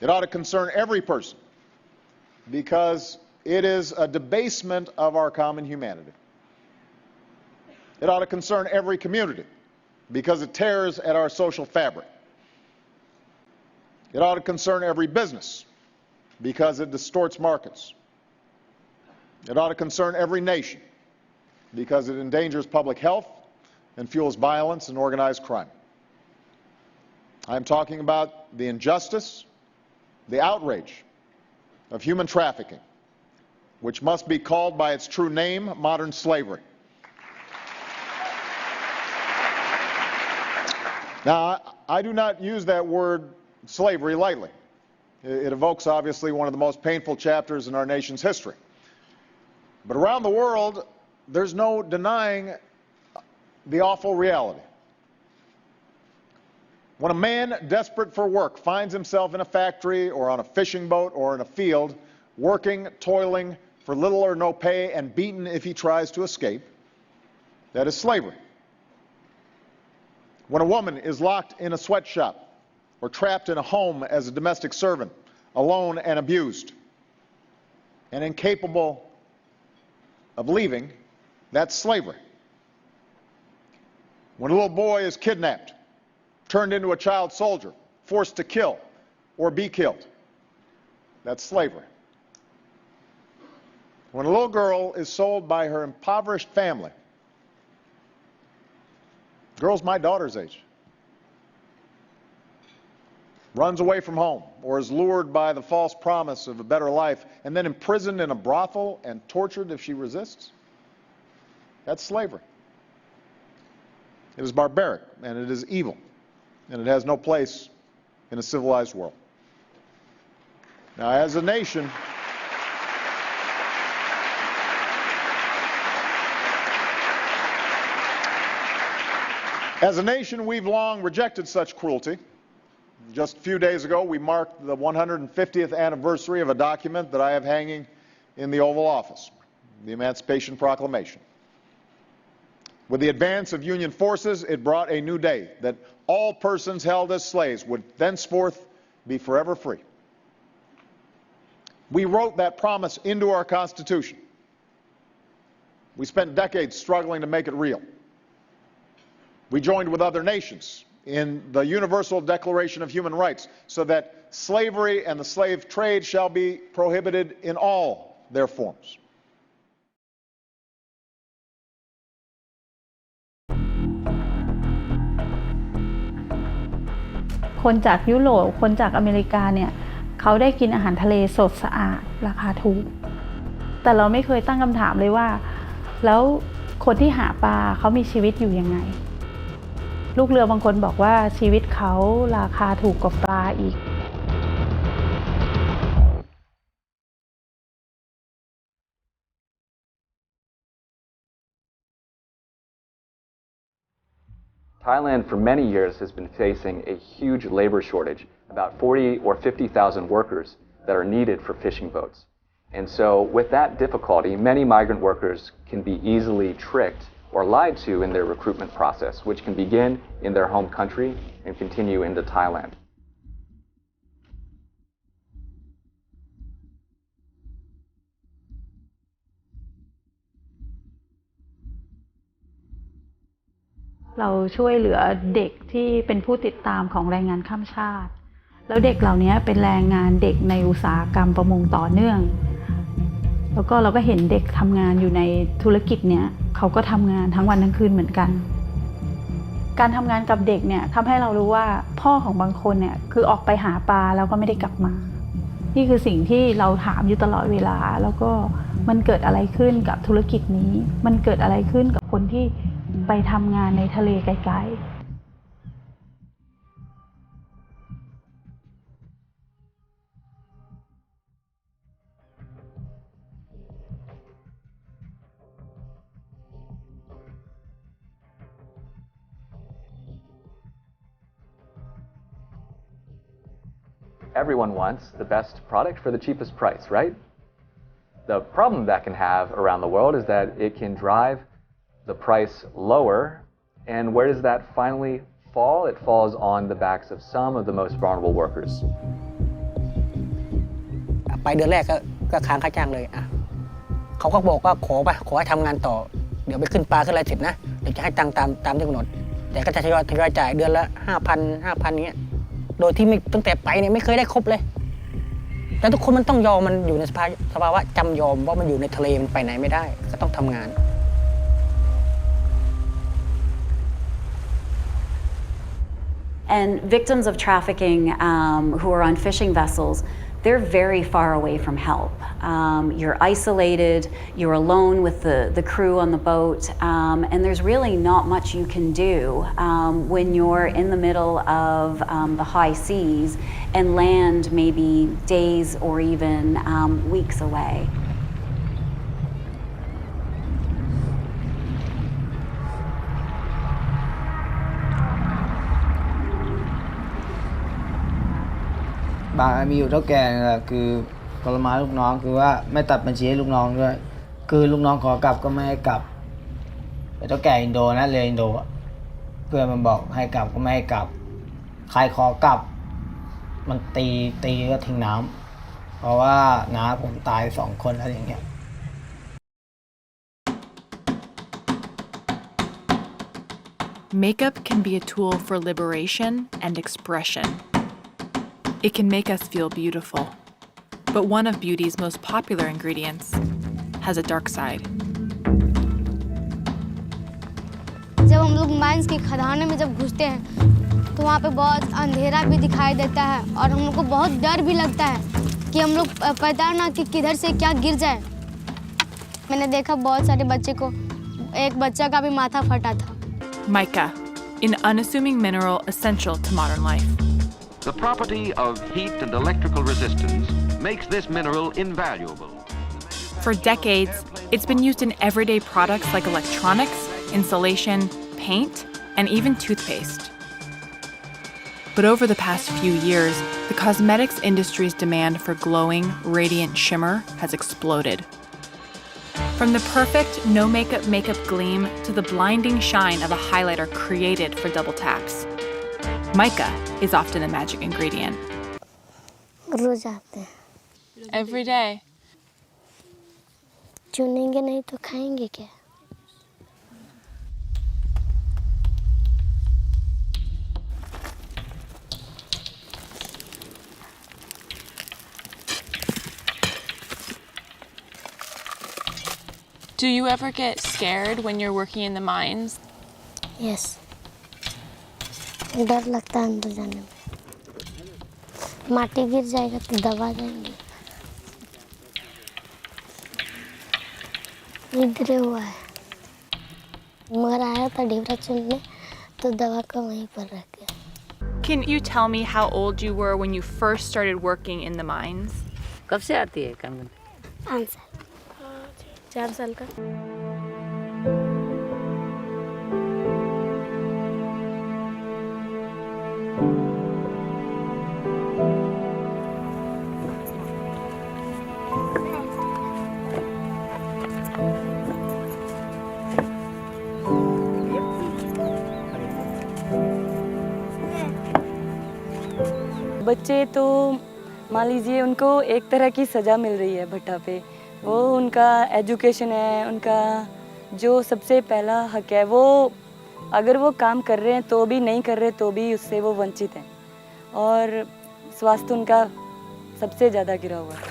It ought to concern every person because it is a debasement of our common humanity. It ought to concern every community because it tears at our social fabric. It ought to concern every business because it distorts markets. It ought to concern every nation because it endangers public health and fuels violence and organized crime. I'm talking about the injustice, the outrage of human trafficking, which must be called by its true name, modern slavery. Now, I do not use that word slavery lightly. It evokes, obviously, one of the most painful chapters in our nation's history. But around the world, there's no denying the awful reality. When a man desperate for work finds himself in a factory or on a fishing boat or in a field, working, toiling for little or no pay and beaten if he tries to escape, that is slavery. When a woman is locked in a sweatshop or trapped in a home as a domestic servant, alone and abused, and incapable of leaving, that's slavery. When a little boy is kidnapped, turned into a child soldier, forced to kill or be killed, that's slavery. When a little girl is sold by her impoverished family, girls my daughter's age, runs away from home or is lured by the false promise of a better life and then imprisoned in a brothel and tortured if she resists, that's slavery. It is barbaric and it is evil and it has no place in a civilized world. Now, as a nation, we've long rejected such cruelty. Just a few days ago, we marked the 150th anniversary of a document that I have hanging in the Oval Office, the Emancipation Proclamation. With the advance of Union forces, it brought a new day, that all persons held as slaves would thenceforth be forever free. We wrote that promise into our Constitution. We spent decades struggling to make it real. We joined with other nations in the Universal Declaration of Human Rights so that slavery and the slave trade shall be prohibited in all their forms.คนจากยุโรปคนจากอเมริกาเนี่ยเขาได้กินอาหารทะเลสดสะอาดราคาถูกแต่เราไม่เคยตั้งคำถามเลยว่าแล้วคนที่หาปลาเขามีชีวิตอยู่ยังไงลูกเรือบางคนบอกว่าชีวิตเขาราคาถูกกว่าปลาอีก Thailand for many years has been facing a huge labor shortage, about 40 or 50,000 workers that are needed for fishing boats. And so with that difficulty, many migrant workers can be easily tricked or lied to in their recruitment process, which can begin in their home country and continue into Thailand.เราช่วยเหลือเด็กที่เป็นผู้ติดตามของแรงงานข้ามชาติแล้วเด็กเหล่านี้เป็นแรงงานเด็กในอุตสาหกรรมประมงต่อเนื่องแล้วก็เราก็เห็นเด็กทำงานอยู่ในธุรกิจเนี้ยเขาก็ทำงานทั้งวันทั้งคืนเหมือนกันการทำงานกับเด็กเนี่ยทำให้เรารู้ว่าพ่อของบางคนเนี่ยคือออกไปหาปลาแล้วก็ไม่ได้กลับมานี่คือสิ่งที่เราถามอยู่ตลอดเวลาแล้วก็มันเกิดอะไรขึ้นกับธุรกิจนี้มันเกิดอะไรขึ้นกับคนที่ไปทำงานในทะเลไกลๆEveryone wants the best product for the cheapest price, right? The problem that can have around the world is that it can drive the price lower, and where does that finally fall? It falls on the backs of some of the most vulnerable workers. ไปเดือนแรกก็ค้างค่าจ้างเลยเขาก็บอกว่าขอให้ทำงานต่อเดี๋ยวไปขึ้นปลาขึ้นอะไรเสร็จนะเดี๋ยวจะให้ตังค์ตามที่กำหนดแต่ก็จะทยอยจ่ายเดือนละ5,000เงี้ยโดยที่ตั้งแต่ไปเนี่ยไม่เคยได้ครบเลยแต่ทุกคนมันต้องยอมมันอยู่ในสภาวะจำยอมว่ามันอยู่ในทะเลมันไปไหนไม่ได้ก็ต้องทำงาน And victims of trafficking who are on fishing vessels, they're very far away from help. You're isolated, you're alone with the crew on the boat, and there's really not much you can do when you're in the middle of the high seas and land maybe days or even weeks away.บางมีอยู่เท่าแก่คือทรมานลูกน้องคือว่าไม่ตัดบัญชีให้ลูกน้องด้วยคือลูกน้องขอกลับก็ไม่ให้กลับแต่เท่าแก่อินโดนะเรืออินโดเพื่อนมันบอกให้กลับก็ไม่ให้กลับใครขอกลับมันตีก็ทิ้งน้ำเพราะว่าน้าผมตาย2 คนแล้วอย่างเงี้ย Makeup can be a tool for liberation and expression. It can make us feel beautiful, but one of beauty's most popular ingredients has a dark side. जब हम लोग mines की खदानों में जब घुसते हैं तो वहाँ पे बहुत अंधेरा भी दिखाई देता है और हम लोग को बहुत डर भी लगता है कि हम लोग पता ना कि किधर से क्या गिर जाए। मैंने देखा बहुत सारे बच्चे को एक बच्चा का भी माथा फटा था। Mica, an unassuming mineral essential to modern life. The property of heat and electrical resistance makes this mineral invaluable. For decades, it's been used in everyday products like electronics, insulation, paint, and even toothpaste. But over the past few years, the cosmetics industry's demand for glowing, radiant shimmer has exploded. From the perfect no-makeup gleam to the blinding shine of a highlighter created for double taps, mica is often a magic ingredient. रोज आते हैं। Every day. चुनेंगे नहीं तो खाएंगे क्या? Do you ever get scared when you're working in the mines? Yes. डर लगता है अंदर जाने में। माटी गिर जाएगा तो दबा जाएंगे। इधर हुआ है। मगर आया था ढेबरा चुनने तो दवा का वहीं पर रख गया। Can you tell me how old you were when you first started working in the mines? कब से आती है काम करने? 5 साल। 4 साल का। बच्चे तो मान लीजिए उनको एक तरह की सज़ा मिल रही है भट्टा पे। वो उनका एजुकेशन है, उनका जो सबसे पहला हक है, वो अगर वो काम कर रहे हैं तो भी, नहीं कर रहे तो भी उससे वो वंचित हैं। और स्वास्थ्य उनका सबसे ज़्यादा गिरा हुआ है।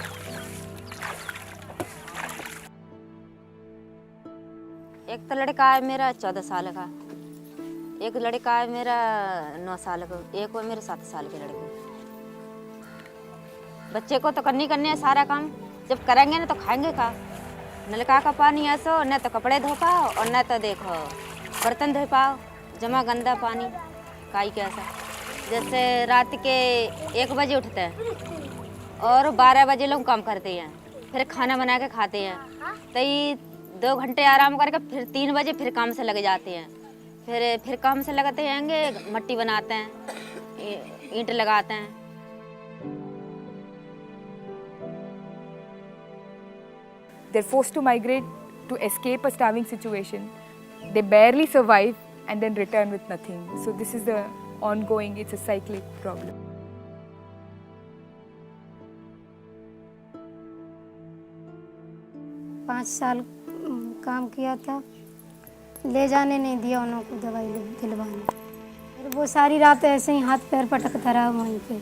एक तो लड़का है मेरा 14 साल का, एक लड़का है मेरा 9 साल का, एक वो मेरे 7 साल के लड़के। बच्चे को तो करनी है सारा काम, जब करेंगे ना तो खाएंगे का। नलका का पानी ऐसो न तो कपड़े धो पाओ और न तो देखो बर्तन धो पाओ, जमा गंदा पानी काई कैसा। जैसे रात के 1 बजे उठते हैं और 12 बजे लोग काम करते हैं, फिर खाना बना के खाते हैं, तो 2 घंटे आराम करके फिर 3 बजे फिर काम से लग जाते हैं। फिर काम से लगते हैंगे, मट्टी बनाते हैं, ईंट लगाते हैं। They're forced to migrate to escape a starving situation. They barely survive and then return with nothing. So this is the ongoing, it's a cyclic problem. 5 साल काम किया था, ले जाने नहीं दिया उन्हों को दवाई दिलवाने। फिर वो सारी रात ऐसे ही हाथ पैर पटकता रहा वहीं पे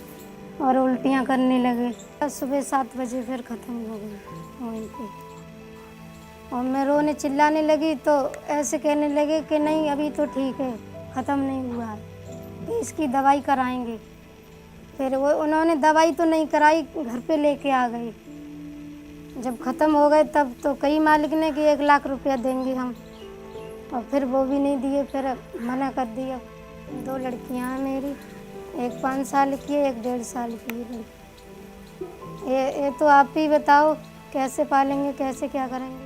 और उल्टियाँ करने लगे। सुबह 7 बजे फिर ख़त्म हो गई वहीं पे। और मैं रोने चिल्लाने लगी तो ऐसे कहने लगे कि नहीं अभी तो ठीक है, ख़त्म नहीं हुआ है, तो इसकी दवाई कराएंगे। फिर वो उन्होंने दवाई तो नहीं कराई, घर पे लेके आ गए। जब ख़त्म हो गए तब तो कई मालिक ने कि 1 लाख रुपया देंगे हम, और फिर वो भी नहीं दिए, फिर मना कर दिया। 2 लड़कियां हैं मेरी, एक 5 साल की है, एक 1.5 साल की है लड़की। ये तो आप ही बताओ कैसे पालेंगे, कैसे क्या करेंगे।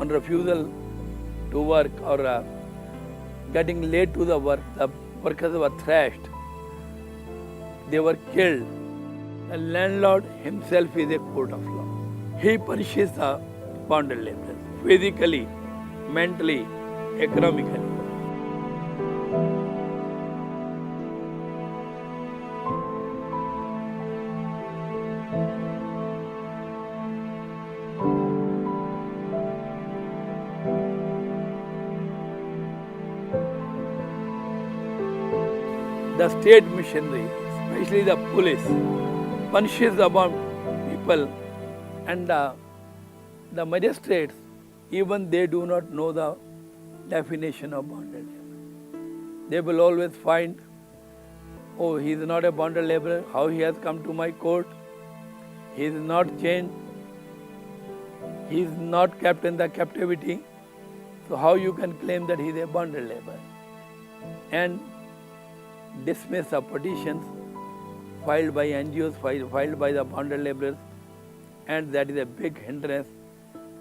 On refusal to work or getting late to the work, the workers were thrashed. They were killed. The landlord himself is a court of law. He punishes the bonded laborers physically, mentally, economically. The state machinery, especially the police, punishes about people, and the magistrates, even they do not know the definition of bonded labor. They will always find, oh, he is not a bonded laborer, how he has come to my court, he is not chained, he is not kept in the captivity, so how you can claim that he is a bonded laborer? And dismiss the petitions filed by NGOs, filed by the bonded laborers, and that is a big hindrance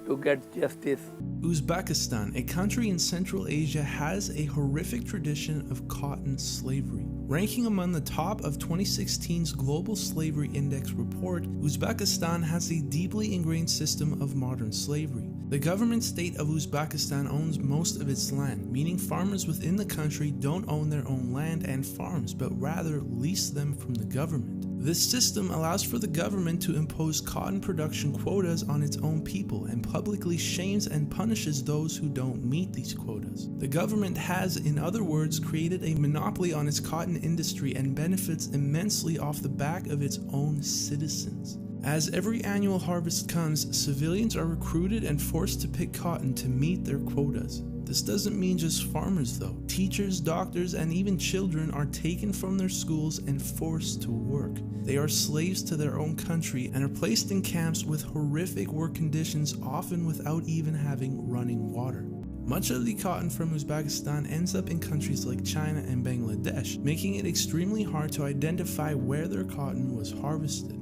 to get justice. Uzbekistan, a country in Central Asia, has a horrific tradition of cotton slavery. Ranking among the top of 2016's Global Slavery Index report, Uzbekistan has a deeply ingrained system of modern slavery. The government state of Uzbekistan owns most of its land, meaning farmers within the country don't own their own land and farms, but rather lease them from the government. This system allows for the government to impose cotton production quotas on its own people and publicly shames and punishes those who don't meet these quotas. The government has, in other words, created a monopoly on its cotton industry and benefits immensely off the back of its own citizens. As every annual harvest comes, civilians are recruited and forced to pick cotton to meet their quotas. This doesn't mean just farmers though. Teachers, doctors, and even children are taken from their schools and forced to work. They are slaves to their own country and are placed in camps with horrific work conditions, often without even having running water. Much of the cotton from Uzbekistan ends up in countries like China and Bangladesh, making it extremely hard to identify where their cotton was harvested.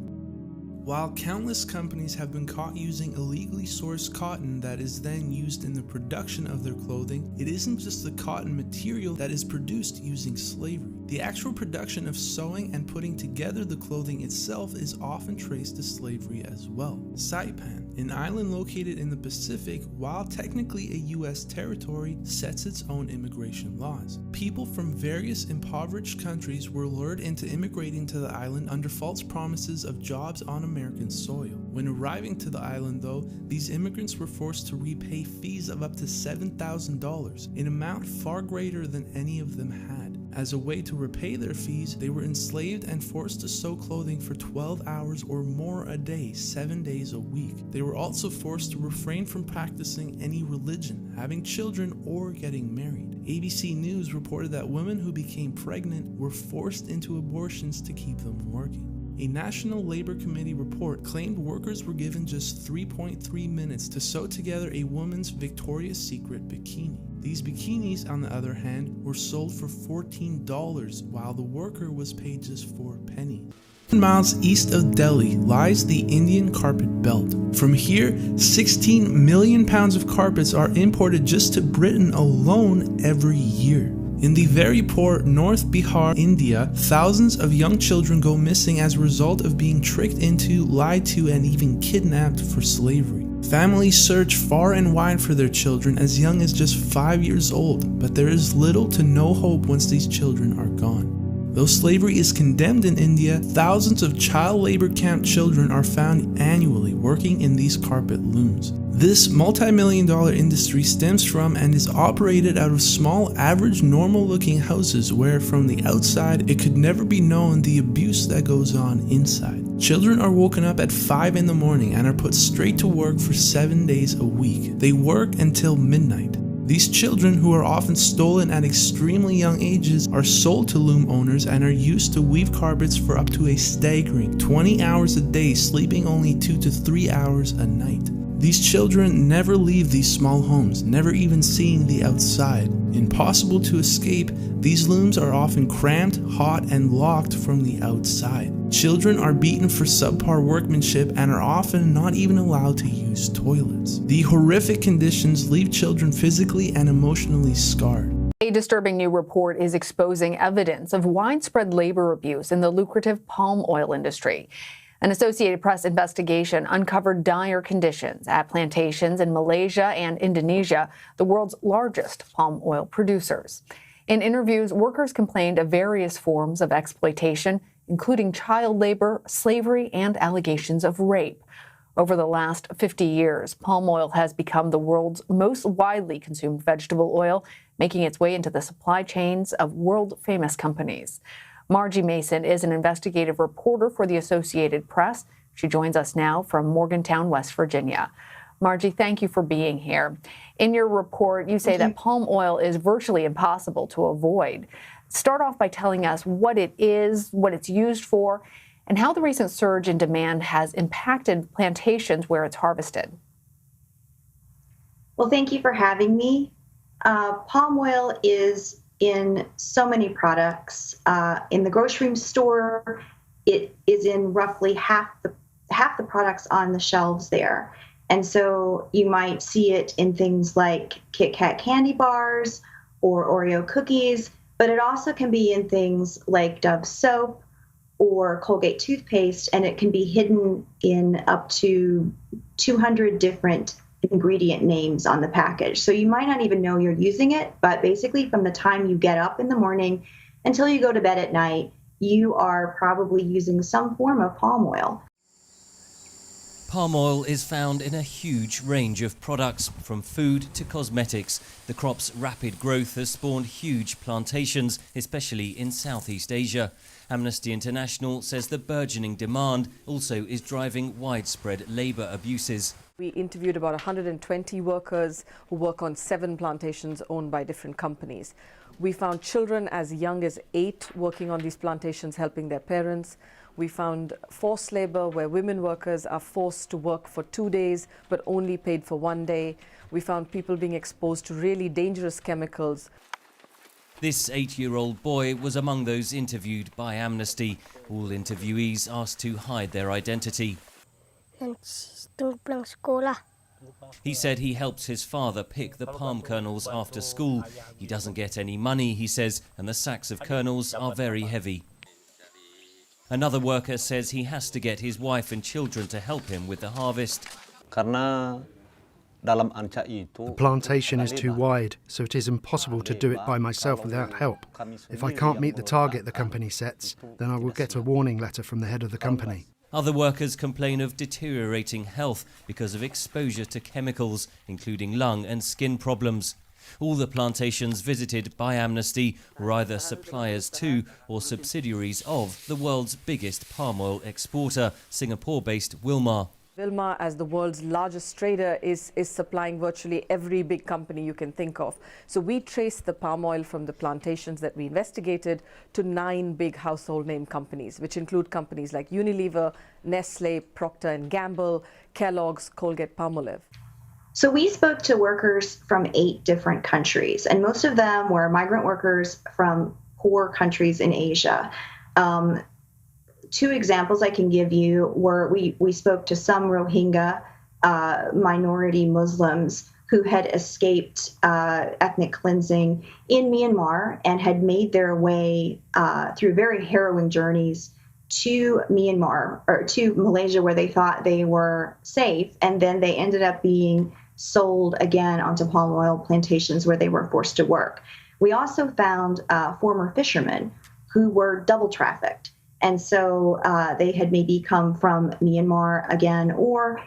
While countless companies have been caught using illegally sourced cotton that is then used in the production of their clothing, it isn't just the cotton material that is produced using slavery. The actual production of sewing and putting together the clothing itself is often traced to slavery as well. Saipan, an island located in the Pacific, while technically a U.S. territory, sets its own immigration laws. People from various impoverished countries were lured into immigrating to the island under false promises of jobs on American soil. When arriving to the island, though, these immigrants were forced to repay fees of up to $7,000, an amount far greater than any of them had. As a way to repay their fees, they were enslaved and forced to sew clothing for 12 hours or more a day, 7 days a week. They were also forced to refrain from practicing any religion, having children, or getting married. ABC News reported that women who became pregnant were forced into abortions to keep them working. A National Labor Committee report claimed workers were given just 3.3 minutes to sew together a woman's Victoria's Secret bikini. These bikinis, on the other hand, were sold for $14, while the worker was paid just 4 pennies. 10 miles east of Delhi lies the Indian Carpet Belt. From here, 16 million pounds of carpets are imported just to Britain alone every year. In the very poor North Bihar, India, thousands of young children go missing as a result of being tricked into, lied to, and even kidnapped for slavery. Families search far and wide for their children as young as just 5 years old, but there is little to no hope once these children are gone. Though slavery is condemned in India, thousands of child labor camp children are found annually working in these carpet looms. This multi-million-dollar industry stems from and is operated out of small, average, normal-looking houses where, from the outside, it could never be known the abuse that goes on inside. Children are woken up at 5 in the morning and are put straight to work for 7 days a week. They work until midnight. These children, who are often stolen at extremely young ages, are sold to loom owners and are used to weave carpets for up to a staggering 20 hours a day, sleeping only 2 to 3 hours a night. These children never leave these small homes, never even seeing the outside. Impossible to escape, these looms are often cramped, hot, and locked from the outside. Children are beaten for subpar workmanship and are often not even allowed to use toilets. The horrific conditions leave children physically and emotionally scarred. A disturbing new report is exposing evidence of widespread labor abuse in the lucrative palm oil industry. An Associated Press investigation uncovered dire conditions at plantations in Malaysia and Indonesia, the world's largest palm oil producers. In interviews, workers complained of various forms of exploitation, including child labor, slavery, and allegations of rape. Over the last 50 years, palm oil has become the world's most widely consumed vegetable oil, making its way into the supply chains of world-famous companies. Margie Mason is an investigative reporter for the Associated Press. She joins us now from Morgantown, West Virginia. Margie, thank you for being here. In your report, you say that palm oil is virtually impossible to avoid. Start off by telling us what it is, what it's used for, and how the recent surge in demand has impacted plantations where it's harvested. Well, thank you for having me. Palm oil is in so many products. In the grocery store, it is in roughly half the products on the shelves there. And so you might see it in things like Kit Kat candy bars or Oreo cookies, but it also can be in things like Dove soap or Colgate toothpaste, and it can be hidden in up to 200 different ingredient names on the package. So you might not even know you're using it, but basically from the time you get up in the morning until you go to bed at night, you are probably using some form of palm oil. Palm oil is found in a huge range of products, from food to cosmetics. The crop's rapid growth has spawned huge plantations, especially in Southeast Asia. Amnesty International says the burgeoning demand also is driving widespread labour abuses. We interviewed about 120 workers who work on 7 plantations owned by different companies. We found children as young as 8 working on these plantations, helping their parents. We found forced labor where women workers are forced to work for 2 days but only paid for 1 day. We found people being exposed to really dangerous chemicals. This 8-year-old boy was among those interviewed by Amnesty. All interviewees asked to hide their identity. He said he helps his father pick the palm kernels after school. He doesn't get any money, he says, and the sacks of kernels are very heavy. Another worker says he has to get his wife and children to help him with the harvest. The plantation is too wide, so it is impossible to do it by myself without help. If I can't meet the target the company sets, then I will get a warning letter from the head of the company. Other workers complain of deteriorating health because of exposure to chemicals, including lung and skin problems. All the plantations visited by Amnesty were either suppliers to or subsidiaries of the world's biggest palm oil exporter, Singapore-based Wilmar. Wilmar, as the world's largest trader, is supplying virtually every big company you can think of. So we traced the palm oil from the plantations that we investigated to 9 big household name companies, which include companies like Unilever, Nestle, Procter & Gamble, Kellogg's, Colgate-Palmolive. So we spoke to workers from 8 different countries, and most of them were migrant workers from poor countries in Asia. 2 examples I can give you were we spoke to some Rohingya minority Muslims who had escaped ethnic cleansing in Myanmar and had made their way through very harrowing journeys to Myanmar or to Malaysia, where they thought they were safe, and then they ended up being sold again onto palm oil plantations where they were forced to work. We also found former fishermen who were double trafficked. And so they had maybe come from Myanmar again or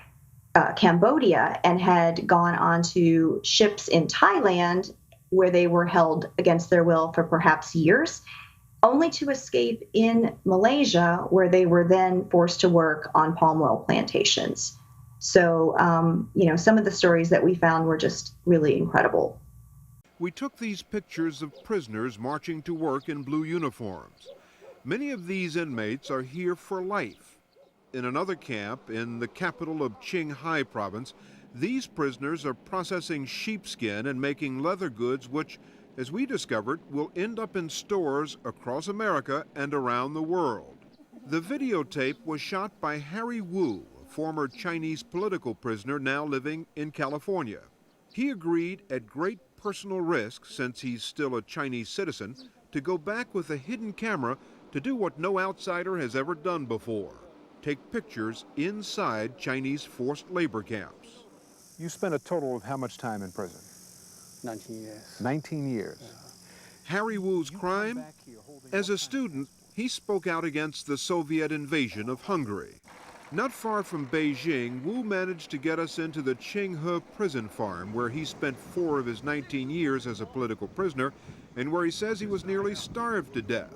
Cambodia and had gone onto ships in Thailand where they were held against their will for perhaps years, only to escape in Malaysia, where they were then forced to work on palm oil plantations. So, some of the stories that we found were just really incredible. We took these pictures of prisoners marching to work in blue uniforms. Many of these inmates are here for life. In another camp in the capital of Qinghai province, these prisoners are processing sheepskin and making leather goods which, as we discovered, will end up in stores across America and around the world. The videotape was shot by Harry Wu, a former Chinese political prisoner now living in California. He agreed at great personal risk, since he's still a Chinese citizen, to go back with a hidden camera to do what no outsider has ever done before: take pictures inside Chinese forced labor camps. You spent a total of how much time in prison? 19 years. 19 years. Harry Wu's crime? As a student, he spoke out against the Soviet invasion of Hungary. Not far from Beijing, Wu managed to get us into the Qinghe prison farm, where he spent 4 of his 19 years as a political prisoner, and where he says he was nearly starved to death.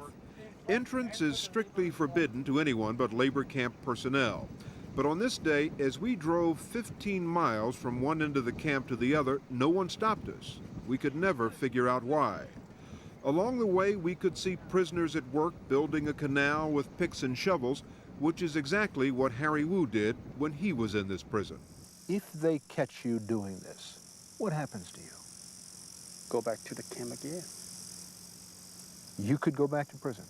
Entrance is strictly forbidden to anyone but labor camp personnel. But on this day, as we drove 15 miles from one end of the camp to the other, no one stopped us. We could never figure out why. Along the way, we could see prisoners at work building a canal with picks and shovels, which is exactly what Harry Wu did when he was in this prison. If they catch you doing this, what happens to you? Go back to the camp again. You could go back to prison.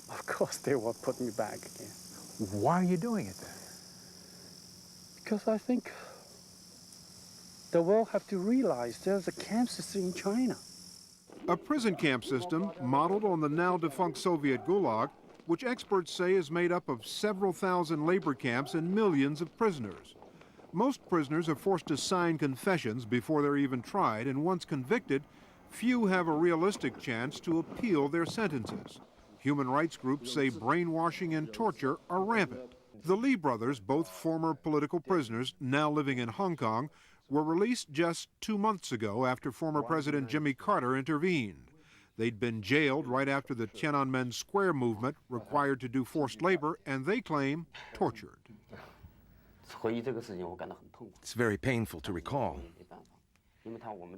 Of course, they will put me back again. Why are you doing it then? Because I think the world have to realize there's a camp system in China. A prison camp system modeled on the now defunct Soviet Gulag, which experts say is made up of several thousand labor camps and millions of prisoners. Most prisoners are forced to sign confessions before they're even tried, and once convicted, few have a realistic chance to appeal their sentences. Human rights groups say brainwashing and torture are rampant. The Lee brothers, both former political prisoners now living in Hong Kong, were released just 2 months ago after former President Jimmy Carter intervened. They'd been jailed right after the Tiananmen Square movement required to do forced labor, and they claim tortured. It's very painful to recall.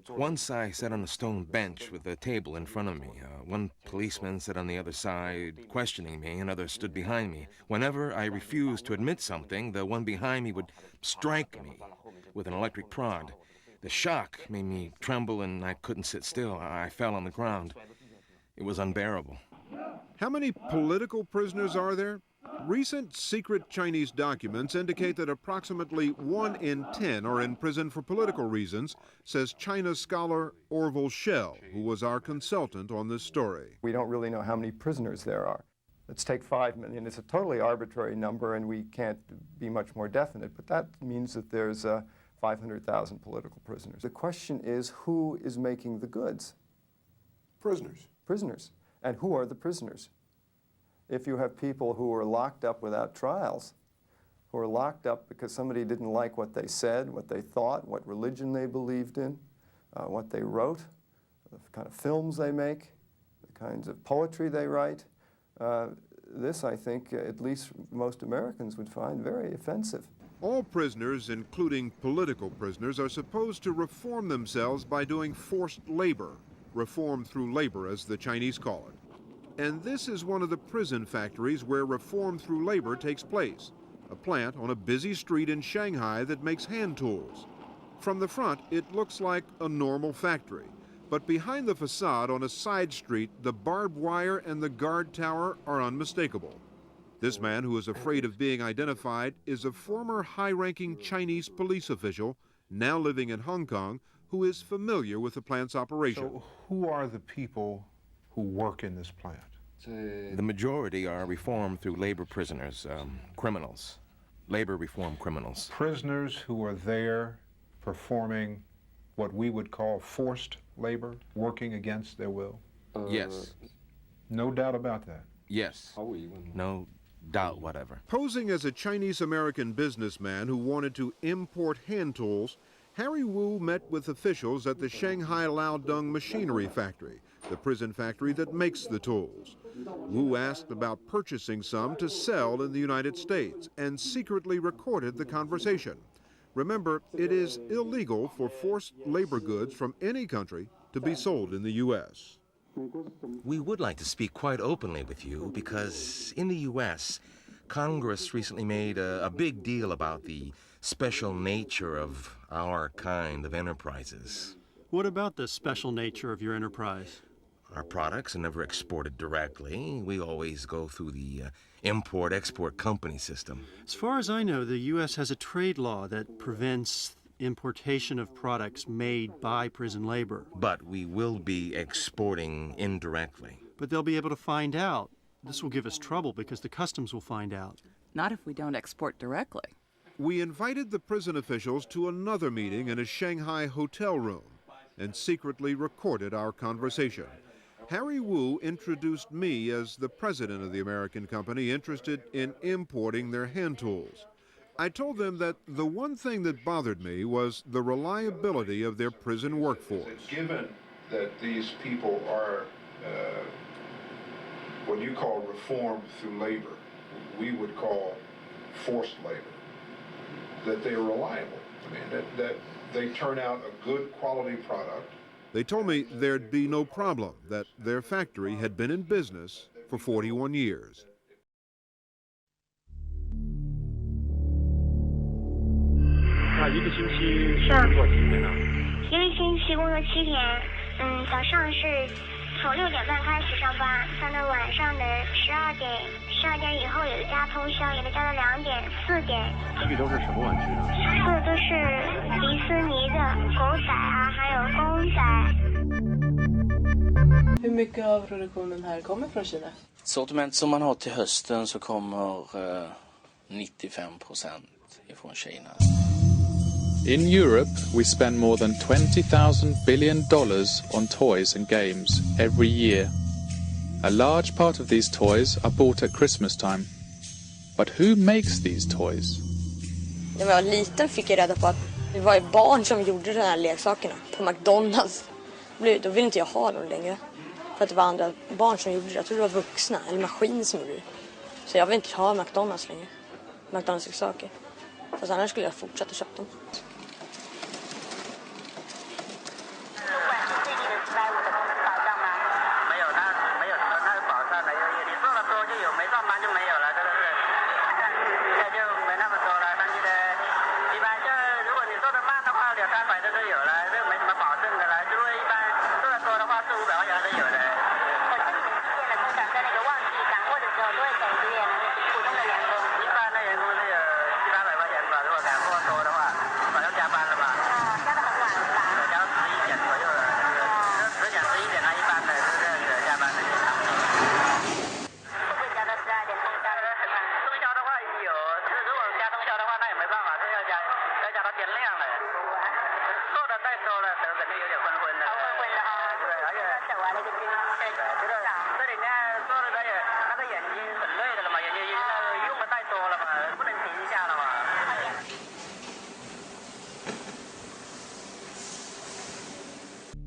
Once I sat on a stone bench with a table in front of me. One policeman sat on the other side questioning me, and others stood behind me. Whenever I refused to admit something, the one behind me would strike me with an electric prod. The shock made me tremble, and I couldn't sit still. I fell on the ground. It was unbearable. How many political prisoners are there? Recent secret Chinese documents indicate that approximately 1 in 10 are in prison for political reasons, says China scholar Orville Schell, who was our consultant on this story. We don't really know how many prisoners there are. Let's take 5 million. It's a totally arbitrary number, and we can't be much more definite, but that means that there's 500,000 political prisoners. The question is, who is making the goods? Prisoners. Prisoners. And who are the prisoners? If you have people who are locked up without trials, who are locked up because somebody didn't like what they said, what they thought, what religion they believed in, what they wrote, the kind of films they make, the kinds of poetry they write, this, I think, at least most Americans would find very offensive. All prisoners, including political prisoners, are supposed to reform themselves by doing forced labor, reform through labor, as the Chinese call it. And this is one of the prison factories where reform through labor takes place, a plant on a busy street in Shanghai that makes hand tools. From the front, it looks like a normal factory, but behind the facade on a side street, the barbed wire and the guard tower are unmistakable. This man, who is afraid of being identified, is a former high-ranking Chinese police official, now living in Hong Kong, who is familiar with the plant's operation. So who are the people who work in this plant? The majority are reformed through labor prisoners, criminals, labor reform criminals. Prisoners who are there performing what we would call forced labor, working against their will? Yes. No doubt about that. Yes. No doubt whatever. Posing as a Chinese-American businessman who wanted to import hand tools, Harry Wu met with officials at the Shanghai Liaodong Machinery Factory, the prison factory that makes the tools. Wu asked about purchasing some to sell in the United States and secretly recorded the conversation. Remember, it is illegal for forced labor goods from any country to be sold in the U.S. We would like to speak quite openly with you because in the U.S., Congress recently made a big deal about the special nature of our kind of enterprises. What about the special nature of your enterprise? Our products are never exported directly. We always go through the import-export company system. As far as I know, the U.S. has a trade law that prevents importation of products made by prison labor. But we will be exporting indirectly. But they'll be able to find out. This will give us trouble because the customs will find out. Not if we don't export directly. We invited the prison officials to another meeting in a Shanghai hotel room and secretly recorded our conversation. Harry Wu introduced me as the president of the American company interested in importing their hand tools. I told them that the one thing that bothered me was the reliability of their prison workforce. Given that these people are what you call reformed through labor, we would call forced labor, that they are reliable. I mean, that they turn out a good quality product. They told me there'd be no problem, that their factory had been in business for 41 years. Hur mycket av produktionen här kommer från Kina? Sortiment som man har till hösten så kommer 95% ifrån Kina. In Europe, we spend more than $20,000 billion on toys and games every year. A large part of these toys are bought at Christmas time. But who makes these toys? När jag var liten fick jag reda på att det var barn som gjorde de här leksakerna på McDonalds. Då ville inte jag ha dem längre. För att det var andra barn som gjorde det. Jag tror det var vuxna eller maskin som gjorde det. Så jag vill inte ha McDonalds längre. McDonalds-leksaker. Fast annars skulle jag fortsätta köpa dem.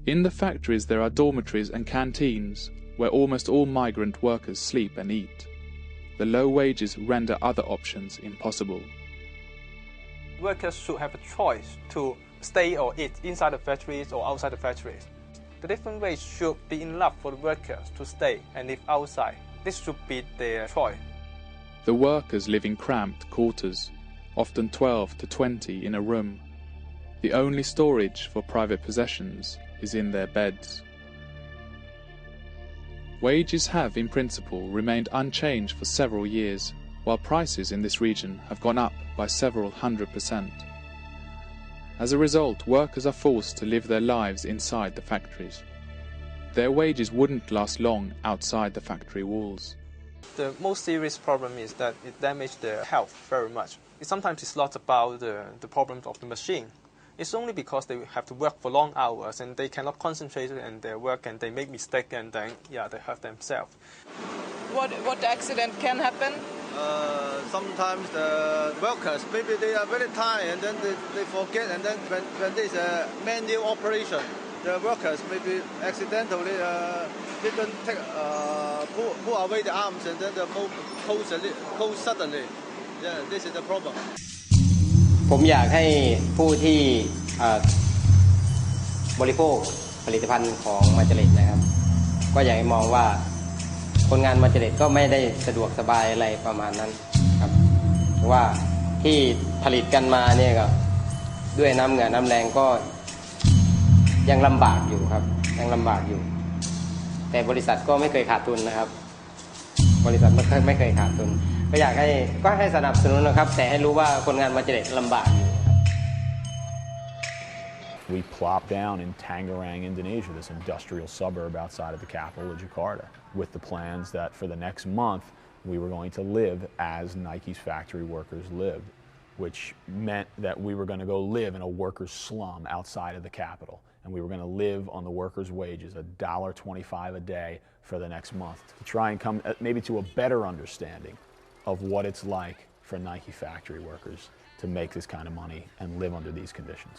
In the factories there are dormitories and canteens where almost all migrant workers sleep and eat. The low wages render other options impossible. Workers should have a choice to stay or eat inside the factories or outside the factories. The different ways should be enough for the workers to stay and live outside. This should be their choice. The workers live in cramped quarters, often 12 to 20 in a room. The only storage for private possessions is in their beds. Wages have, in principle, remained unchanged for several years, while prices in this region have gone up by several 100%. As a result, workers are forced to live their lives inside the factories. Their wages wouldn't last long outside the factory walls. The most serious problem is that it damages their health very much. Sometimes it's not about the problems of the machine. It's only because they have to work for long hours and they cannot concentrate on their work and they make mistakes and then, yeah, they hurt themselves. What accident can happen? Sometimes the workers, maybe they are very tired and then they forget, and then when there's a manual operation, the workers maybe accidentally didn't take, pull away the arms and then the boat close suddenly. Yeah, this is the problem. ผมอยากให้ผู้ที่บริโภคผลิตภัณฑ์ของมาจาเล็ตนะครับก็อยากให้มองว่าคนงานมาจาเล็ตก็ไม่ได้สะดวกสบายอะไรประมาณนั้นครับว่าที่ผลิตกันมาเนี่ยก็ด้วยน้ำเหงื่อน้ำแรงก็ยังลำบากอยู่ครับยังลำบากอยู่แต่บริษัทก็ไม่เคยขาดทุนนะครับบริษัทไม่เคยขาดทุนก็อยากให้สนับสนุนนะครับแต่ให้รู้ว่าคนงานมาจาเล็ตลำบากอยู่ We plopped down in Tangerang, Indonesia, this industrial suburb outside of the capital of Jakarta, with the plans that for the next month we were going to live as Nike's factory workers lived, which meant that we were going to go live in a workers' slum outside of the capital, and we were going to live on the workers' wages, $1.25 a day for the next month, to try and come maybe to a better understanding of what it's like for Nike factory workers to make this kind of money and live under these conditions.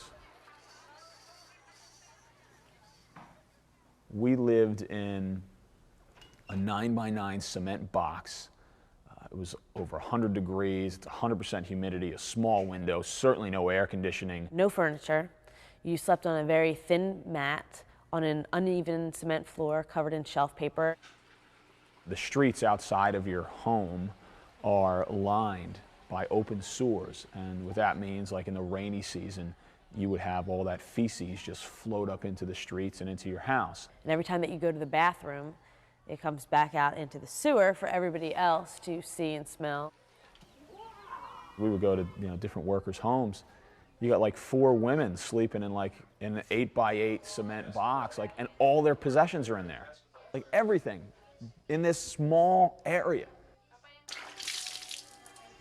We lived in a 9x9 cement box. It was over 100 degrees, it's 100% humidity, a small window, certainly no air conditioning. No furniture. You slept on a very thin mat on an uneven cement floor covered in shelf paper. The streets outside of your home are lined by open sewers, and what that means, like in the rainy season, you would have all that feces just float up into the streets and into your house. And every time that you go to the bathroom, it comes back out into the sewer for everybody else to see and smell. We would go to different workers' homes. You got like 4 women sleeping in an 8x8 cement box, and all their possessions are in there. Like everything in this small area.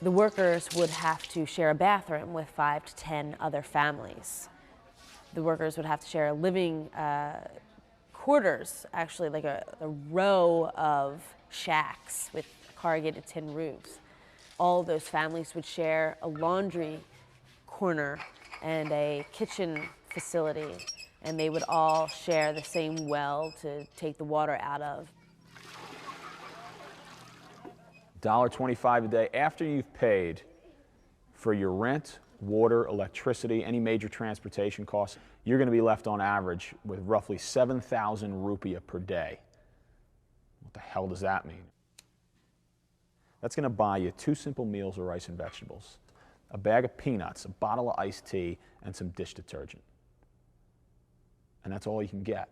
The workers would have to share a bathroom with 5 to 10 other families. The workers would have to share living quarters, actually like a row of shacks with corrugated tin roofs. All of those families would share a laundry corner and a kitchen facility, and they would all share the same well to take the water out of. $1.25 a day after you've paid for your rent, water, electricity, any major transportation costs, you're going to be left on average with roughly 7,000 rupiah per day. What the hell does that mean? That's going to buy you 2 simple meals of rice and vegetables, a bag of peanuts, a bottle of iced tea, and some dish detergent. And that's all you can get.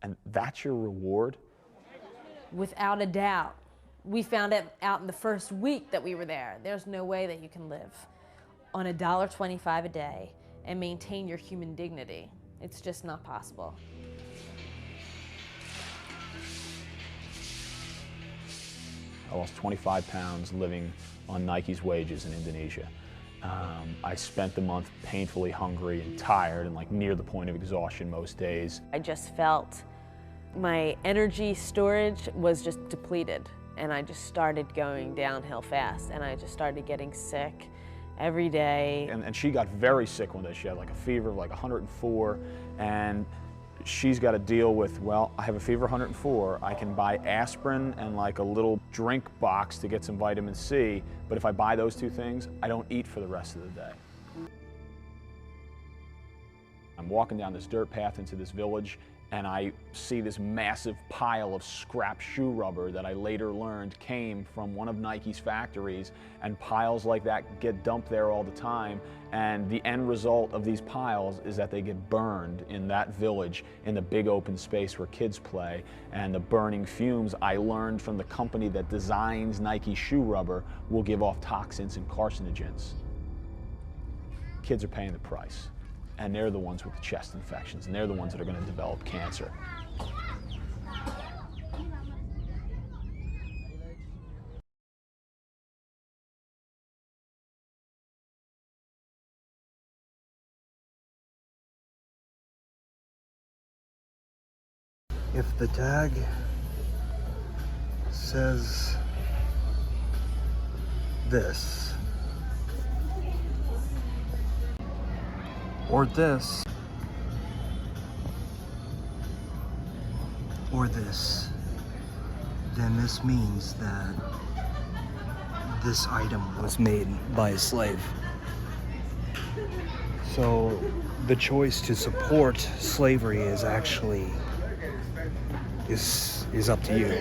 And that's your reward? Without a doubt. We found it out in the first week that we were there. There's no way that you can live on $1.25 a day and maintain your human dignity. It's just not possible. I lost 25 pounds living on Nike's wages in Indonesia. I spent the month painfully hungry and tired and near the point of exhaustion most days. I just felt my energy storage was just depleted. And I just started going downhill fast, and I just started getting sick every day. And she got very sick one day. She had a fever of 104, and she's got to deal with, well, I have a fever of 104, I can buy aspirin and a little drink box to get some vitamin C, but if I buy those 2 things, I don't eat for the rest of the day. I'm walking down this dirt path into this village, and I see this massive pile of scrap shoe rubber that I later learned came from one of Nike's factories, and piles like that get dumped there all the time, and the end result of these piles is that they get burned in that village in the big open space where kids play, and the burning fumes I learned from the company that designs Nike shoe rubber will give off toxins and carcinogens. Kids are paying the price. And they're the ones with the chest infections, and they're the ones that are going to develop cancer. if the tag says this or this or this, then this means that this item was made by a slave. So the choice to support slavery is actually is up to you.